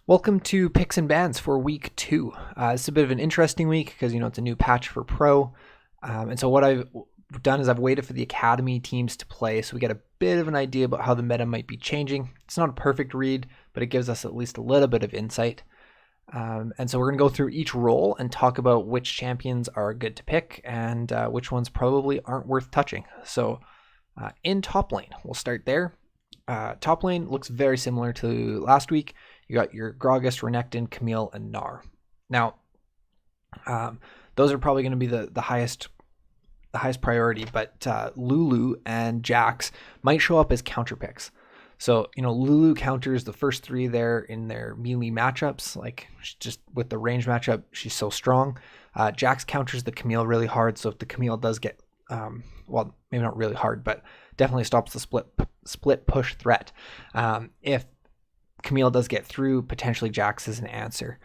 Welcome to Picks and Bans for week 2. It's a bit of an interesting week because, it's a new patch for Pro. And so what I've done is I've waited for the Academy teams to play so we get a bit of an idea about how the meta might be changing. It's not a perfect read, but it gives us at least a little bit of insight. And so we're going to go through each role and talk about which champions are good to pick and which ones probably aren't worth touching. So in top lane, we'll start there. Top lane looks very similar to last week. You got your Gragas, Renekton, Camille, and Gnar. Now, those are probably going to be the highest priority, but Lulu and Jax might show up as counter picks. So, Lulu counters the first 3 there in their melee matchups. Like, just with the range matchup, she's so strong. Jax counters the Camille really hard, so if the Camille does get, well, maybe not really hard, but definitely stops the split push threat. If Camille does get through, potentially Jax is an answer.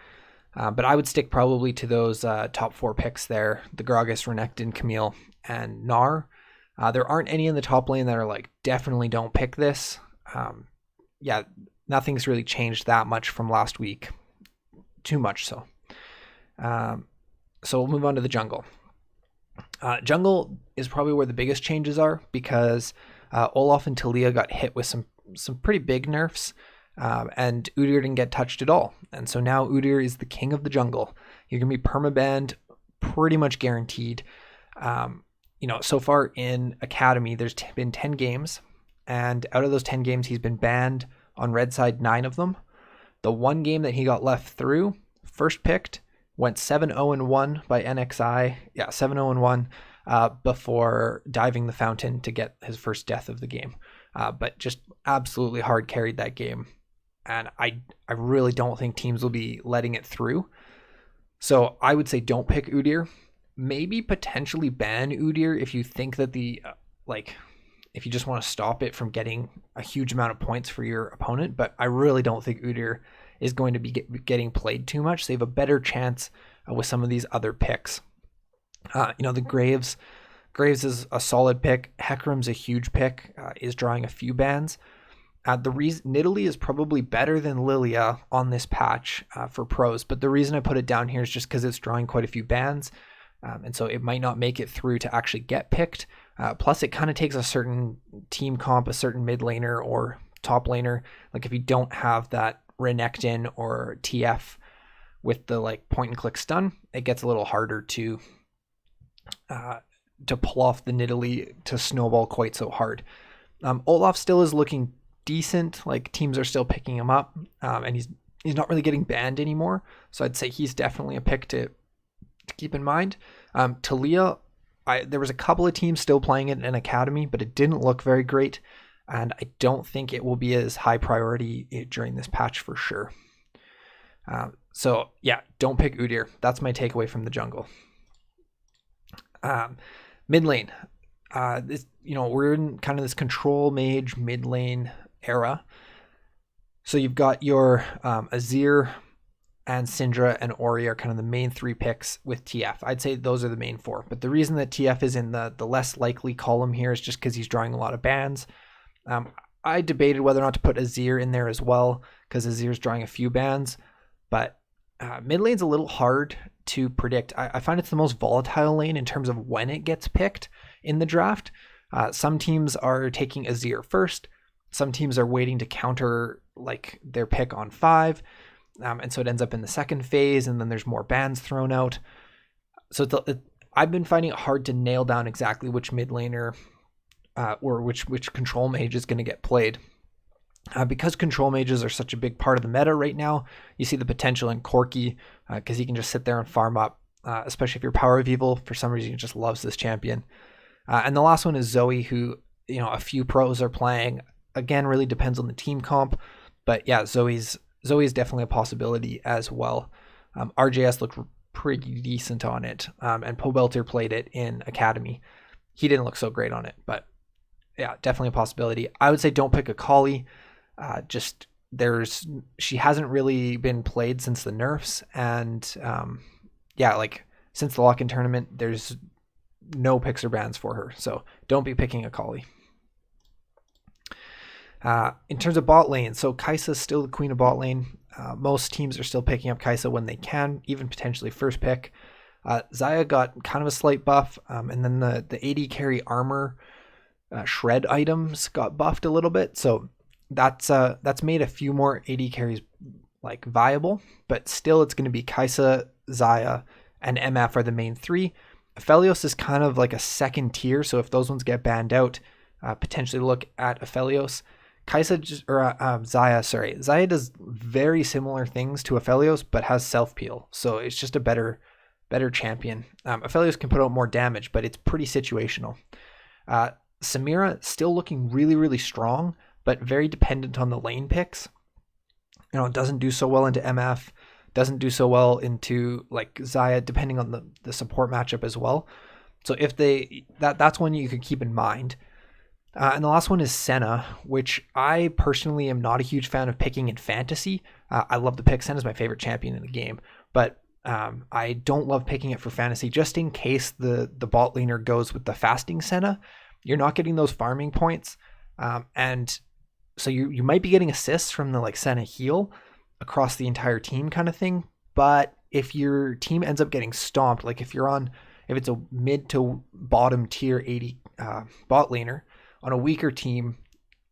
But I would stick probably to those top 4 picks there, the Gragas, Renekton, Camille, and Gnar. There aren't any in the top lane that are like, definitely don't pick this. Nothing's really changed that much from last week. Too much so. So we'll move on to the jungle. Jungle is probably where the biggest changes are because Olaf and Talia got hit with some pretty big nerfs. And Udyr didn't get touched at all. And so now Udyr is the king of the jungle. You're going to be permabanned pretty much guaranteed. So far in Academy, there's been 10 games. And out of those 10 games, he's been banned on red side 9 of them. The one game that he got left through, first picked, went 7-0-1 by NXI. Yeah, 7-0-1 before diving the fountain to get his first death of the game. But just absolutely hard carried that game. And I really don't think teams will be letting it through. So I would say don't pick Udyr. Maybe potentially ban Udyr if you think that if you just want to stop it from getting a huge amount of points for your opponent. But I really don't think Udyr is going to be getting played too much. So you have a better chance with some of these other picks. The Graves is a solid pick. Hecarim's a huge pick, is drawing a few bans. The reason Nidalee is probably better than Lilia on this patch for pros, but the reason I put it down here is just because it's drawing quite a few bans, and so it might not make it through to actually get picked. Plus, it kind of takes a certain team comp, a certain mid laner or top laner. Like if you don't have that Renekton or TF with the point and click stun, it gets a little harder to pull off the Nidalee to snowball quite so hard. Olaf still is looking decent. Like teams are still picking him up, and he's not really getting banned anymore. So I'd say he's definitely a pick to keep in mind. Talia, there was a couple of teams still playing it in Academy, but it didn't look very great, and I don't think it will be as high priority during this patch for sure. So yeah, don't pick Udyr. That's my takeaway from the jungle. Mid lane, we're in kind of this control mage mid lane era. So you've got your Azir and Syndra and Ori are kind of the main 3 picks with TF. I'd say those are the main 4. But the reason that TF is in the less likely column here is just because he's drawing a lot of bans. I debated whether or not to put Azir in there as well because Azir's drawing a few bans. But mid lane's a little hard to predict. I find it's the most volatile lane in terms of when it gets picked in the draft. Some teams are taking Azir first. Some teams are waiting to counter their pick on 5. And so it ends up in the second phase, and then there's more bans thrown out. So I've been finding it hard to nail down exactly which mid laner or which control mage is going to get played. Because control mages are such a big part of the meta right now, you see the potential in Corki because he can just sit there and farm up, especially if you're Power of Evil. For some reason, he just loves this champion. And the last one is Zoe, who a few pros are playing. Again, really depends on the team comp. But yeah, Zoe's definitely a possibility as well. RJS looked pretty decent on it, and Pobelter played it in Academy. He didn't look so great on it, but yeah, definitely a possibility. I would say don't pick Akali. She hasn't really been played since the nerfs, and since the lock-in tournament, there's no picks or bans for her, so don't be picking Akali. In terms of bot lane, so Kai'Sa's still the queen of bot lane. Most teams are still picking up Kaisa when they can, even potentially first pick. Xayah got kind of a slight buff, and then the AD carry armor shred items got buffed a little bit, so that's made a few more AD carries like viable, but still it's going to be Kaisa, Xayah, and MF are the main three. Aphelios is kind of like a second tier, so if those ones get banned out, potentially look at Aphelios. Xayah does very similar things to Aphelios, but has self-peel, so it's just a better champion. Aphelios can put out more damage, but it's pretty situational. Samira still looking really, really strong, but very dependent on the lane picks. It doesn't do so well into MF, doesn't do so well into like Xayah, depending on the support matchup as well. So if that's one you could keep in mind. And the last one is Senna, which I personally am not a huge fan of picking in fantasy. I love the pick. Senna's my favorite champion in the game, but I don't love picking it for fantasy just in case the bot laner goes with the fasting Senna. You're not getting those farming points. And so you might be getting assists from the like Senna heal across the entire team kind of thing. But if your team ends up getting stomped, like if it's a mid to bottom tier 80 bot laner on a weaker team,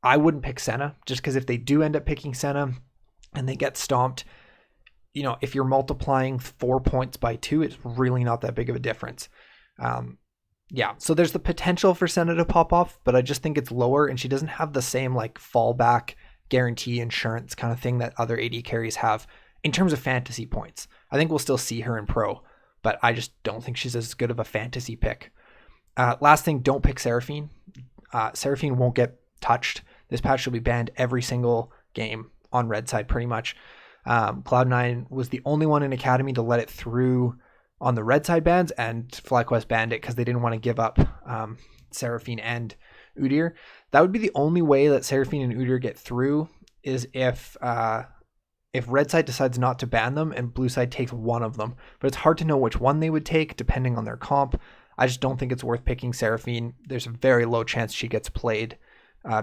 I wouldn't pick Senna, just because if they do end up picking Senna and they get stomped, if you're multiplying 4 points by 2, it's really not that big of a difference. So there's the potential for Senna to pop off, but I just think it's lower, and she doesn't have the same like fallback guarantee insurance kind of thing that other AD carries have in terms of fantasy points. I think we'll still see her in pro, but I just don't think she's as good of a fantasy pick. Last thing, don't pick Seraphine. Seraphine won't get touched. This patch will be banned every single game on red side pretty much. Cloud9 was the only one in Academy to let it through on the red side bans, and FlyQuest banned it because they didn't want to give up Seraphine and Udyr. That would be the only way that Seraphine and Udyr get through, is if red side decides not to ban them and blue side takes one of them. But it's hard to know which one they would take depending on their comp. I just don't think it's worth picking Seraphine. There's a very low chance she gets played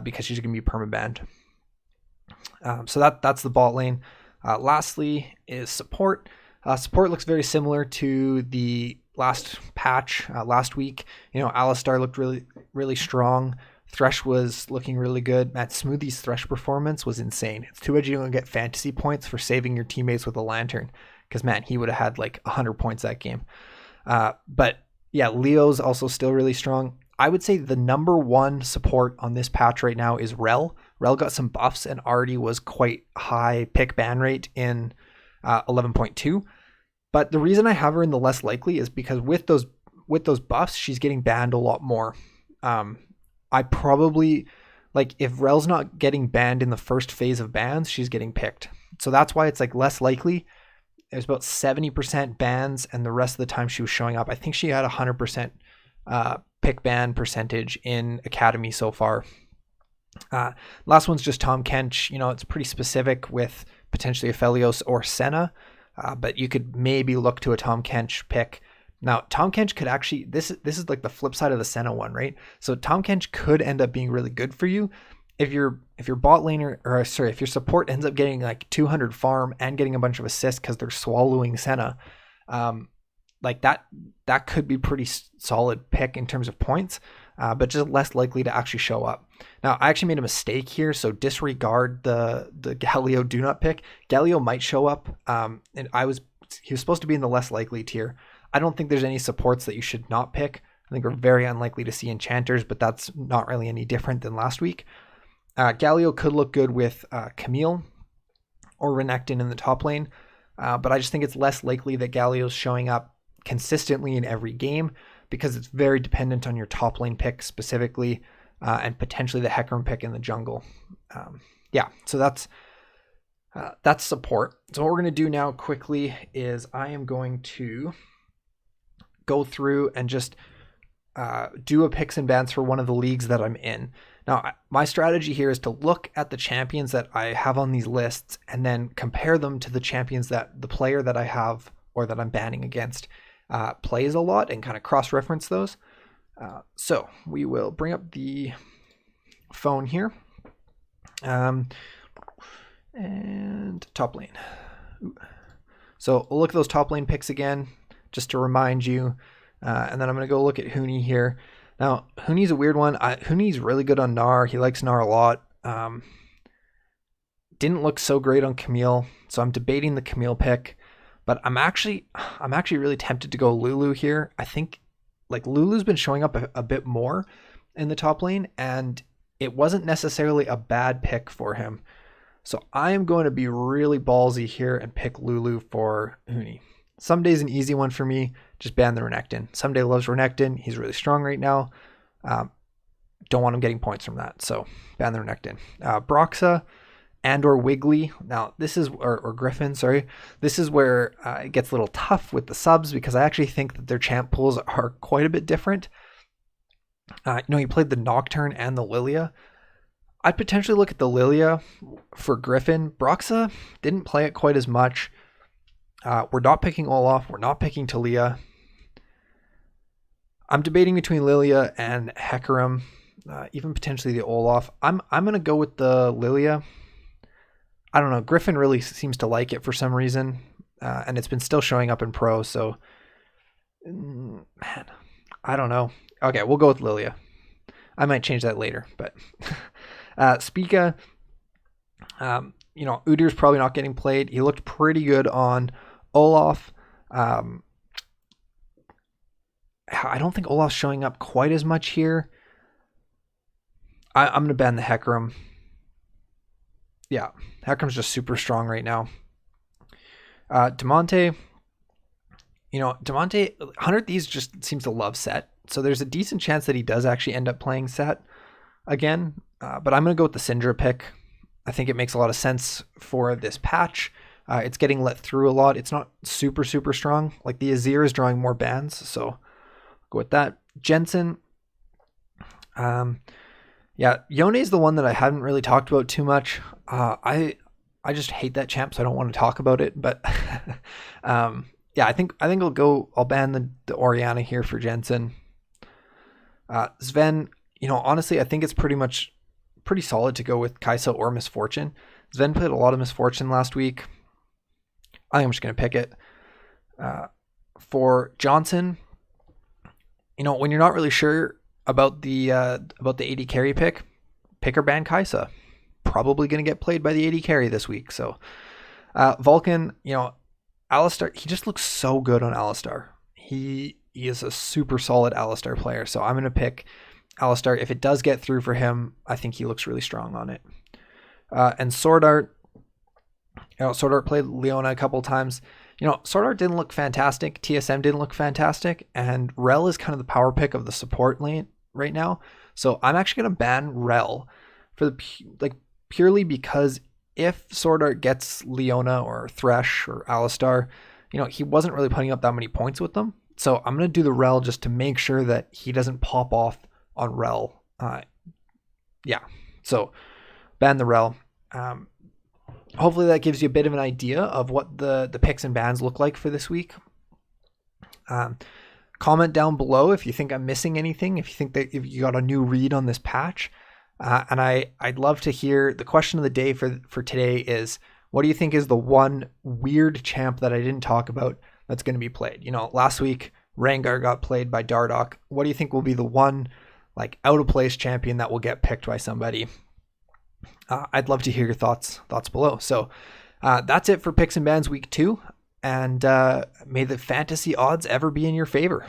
because she's going to be permabanned. So that's the bot lane. Lastly is support. Support looks very similar to the last patch last week. Alistar looked really, really strong. Thresh was looking really good. Matt Smoothie's Thresh performance was insane. It's too bad you don't get fantasy points for saving your teammates with a lantern, because man, he would have had like 100 points that game. But yeah, Leo's also still really strong. I would say the number one support on this patch right now is Rel. Rel got some buffs and already was quite high pick ban rate in 11.2. But the reason I have her in the less likely is because with those buffs, she's getting banned a lot more. I probably, like, if Rel's not getting banned in the first phase of bans, she's getting picked. So that's why it's like less likely. There's about 70% bans, and the rest of the time she was showing up. I think she had 100% pick ban percentage in Academy so far. Last one's just Tom Kench. It's pretty specific with potentially Aphelios or Senna, but you could maybe look to a Tom Kench pick. Now, Tom Kench could actually, this is like the flip side of the Senna one, right? So Tom Kench could end up being really good for you if your bot laner, if your support ends up getting like 200 farm and getting a bunch of assists because they're swallowing Senna. Like that could be pretty solid pick in terms of points, but just less likely to actually show up. Now, I actually made a mistake here, so disregard the Galio do not pick. Galio might show up, and he was supposed to be in the less likely tier. I don't think there's any supports that you should not pick. I think we're very unlikely to see enchanters, but that's not really any different than last week. Galio could look good with Camille or Renekton in the top lane, but I just think it's less likely that Galio's showing up consistently in every game because it's very dependent on your top lane pick specifically, and potentially the Hecarim pick in the jungle. So that's support. So what we're going to do now quickly is I am going to go through and just do a picks and bans for one of the leagues that I'm in. Now, my strategy here is to look at the champions that I have on these lists and then compare them to the champions that the player that I have or that I'm banning against plays a lot, and kind of cross-reference those. So we will bring up the phone here. And And top lane. Ooh. So we'll look at those top lane picks again, just to remind you. And then I'm going to go look at Huni here. Now, Huni's a weird one. Huni's really good on Gnar. He likes Gnar a lot. Didn't look so great on Camille, so I'm debating the Camille pick. But I'm actually really tempted to go Lulu here. I think like Lulu's been showing up a bit more in the top lane, and it wasn't necessarily a bad pick for him. So I am going to be really ballsy here and pick Lulu for Huni. Someday's an easy one for me. Just ban the Renekton. Someday loves Renekton. He's really strong right now. Don't want him getting points from that. So ban the Renekton. Broxa and or Wiggly. Now this is, or Griffin, sorry. This is where it gets a little tough with the subs because I actually think that their champ pools are quite a bit different. You played the Nocturne and the Lilia. I'd potentially look at the Lilia for Griffin. Broxa didn't play it quite as much. We're not picking Olaf. We're not picking Talia. I'm debating between Lilia and Hecarim, even potentially the Olaf. I'm going to go with the Lilia. I don't know. Griffin really seems to like it for some reason, and it's been still showing up in Pro, so man, I don't know. Okay, we'll go with Lilia. I might change that later, but Spica, Udyr's probably not getting played. He looked pretty good on Olaf. I don't think Olaf's showing up quite as much here. I'm going to ban the Hecarim. Yeah, Hecarim's just super strong right now. Demonte, Demonte, 100 Thieves just seems to love Set. So there's a decent chance that he does actually end up playing Set again. But I'm going to go with the Syndra pick. I think it makes a lot of sense for this patch. It's getting let through a lot. It's not super, super strong. Like the Azir is drawing more bans. So I'll go with that. Jensen. Yone is the one that I haven't really talked about too much. I just hate that champ, so I don't want to talk about it. But I think I'll ban the Orianna here for Jensen. Sven, honestly, I think it's pretty solid to go with Kai'Sa or Misfortune. Sven played a lot of Misfortune last week. I think I'm just going to pick it. For Johnson, when you're not really sure about the AD carry pick or ban Kai'Sa. Probably going to get played by the AD carry this week. So Vulcan, Alistar, he just looks so good on Alistar. He is a super solid Alistar player. So I'm going to pick Alistar. If it does get through for him, I think he looks really strong on it. And Sword Art, Sword Art played Leona a couple times. Sword Art didn't look fantastic. TSM didn't look fantastic. And Rel is kind of the power pick of the support lane right now. So I'm actually going to ban Rel for purely because if Sword Art gets Leona or Thresh or Alistar, he wasn't really putting up that many points with them. So I'm going to do the Rel just to make sure that he doesn't pop off on Rel. So ban the Rel. Hopefully that gives you a bit of an idea of what the picks and bans look like for this week. Comment down below if you think I'm missing anything, if you think that if you got a new read on this patch. And I'd love to hear the question of the day for today is, what do you think is the one weird champ that I didn't talk about that's going to be played? Last week Rengar got played by Dardoch. What do you think will be the one out of place champion that will get picked by somebody? I'd love to hear your thoughts below. So that's it for Picks and Bans week 2. And may the fantasy odds ever be in your favor.